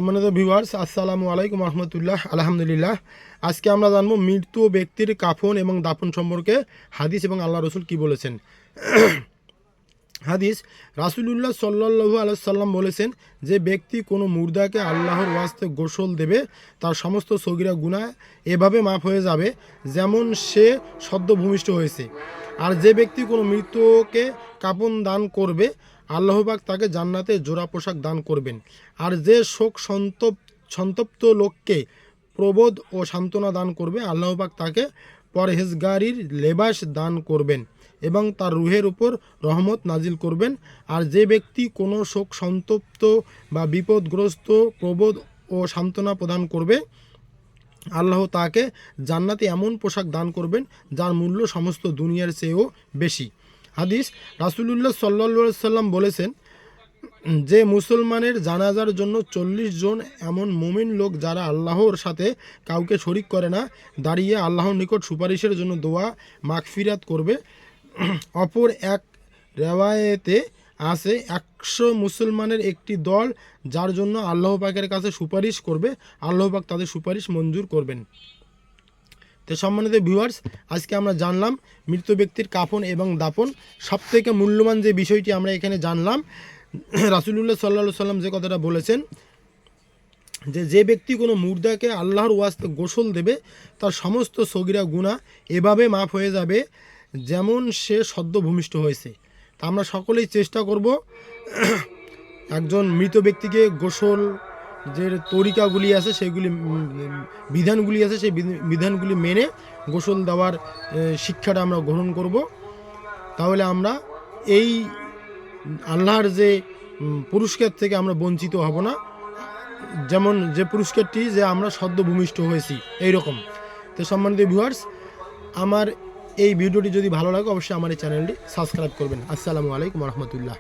সম্মানিত ভিউয়ার্স, আসসালামু আলাইকুম রহমতুল্লাহ। আলহামদুলিল্লাহ। আজকে আমরা জানবো মৃত ব্যক্তির কাফন এবং দাফন সম্পর্কে হাদিস এবং আল্লাহ রসুল কি বলেছেন। হাদিস, রাসূলুল্লাহ সাল্লাল্লাহু আলাইহি সাল্লাম বলেছেন, যে ব্যক্তি কোনো মুর্দাকে আল্লাহর ওয়াস্তে গোসল দেবে তার সমস্ত সগীরা গুনাহ এভাবে মাফ হয়ে যাবে যেমন সে সদ্য ভূমিষ্ঠ হয়েছে। আর যে ব্যক্তি কোনো মৃতকে কাফন দান করবে আল্লাহ পাক তাকে জান্নাতে জোড়া পোশাক দান করবেন। আর যে শোক সন্তপ্ত লোককে প্রবোধ ও সান্ত্বনা দান করবে আল্লাহ পাক তাকে পরহেজগারির লেবাস দান করবেন এবং তার রুহের উপর রহমত নাজিল করবেন। আর যে ব্যক্তি কোনো শোক সন্তপ্ত বা বিপদগ্রস্ত প্রবোধ ও সান্ত্বনা প্রদান করবে আল্লাহ তাকে জান্নাতে এমন পোশাক দান করবেন যার মূল্য সমস্ত দুনিয়ার চেয়েও বেশি। হাদিস, রাসূলুল্লাহ সাল্লাল্লাহু আলাইহি সাল্লাম বলেছেন, যে মুসলমানের জানাজার জন্য 40 জন এমন মুমিন লোক যারা আল্লাহর সাথে কাউকে শরিক করে না দাঁড়িয়ে আল্লাহর নিকট সুপারিশের জন্য দোয়া মাগফিরাত করবে। অপর এক রেওয়ায়েতে আছে 100 মুসলমানের একটি দল যার জন্য আল্লাহ পাকের কাছে সুপারিশ করবে, আল্লাহ পাক তাদের সুপারিশ মঞ্জুর করবেন। তো সম্মানিত ভিউয়ার্স, আজকে আমরা জানলাম মৃত ব্যক্তির কাফন এবং দাফন। সবথেকে মূল্যবান যে বিষয়টি আমরা এখানে জানলাম, রাসূলুল্লাহ সাল্লাল্লাহু আলাইহি সাল্লাম যে কথাটা বলেছেন, যে ব্যক্তি কোনো মুর্দাকে আল্লাহর ওয়াস্তে গোসল দেবে তার সমস্ত সগীরা গুনাহ এভাবে মাফ হয়ে যাবে যেমন সে সদ্য ভূমিষ্ঠ হয়েছে। তা আমরা সকলেই চেষ্টা করব একজন মৃত ব্যক্তিকে গোসল যে তরিকাগুলি আছে সেগুলি বিধানগুলি আছে সেই বিধানগুলি মেনে গোসল দেওয়ার শিক্ষাটা আমরা গ্রহণ করব। তাহলে আমরা এই আল্লাহর যে পুরস্কার থেকে আমরা বঞ্চিত হব না, যেমন যে পুরস্কারটি যে আমরা সদ্য ভূমিষ্ঠ হয়েছি এইরকম। তো সম্মানিত ভিউয়ার্স, আমার এই ভিডিওটি যদি ভালো লাগে অবশ্যই আমার এই চ্যানেলটি সাবস্ক্রাইব করবেন। আসসালামু আলাইকুম রহমতুল্লাহ।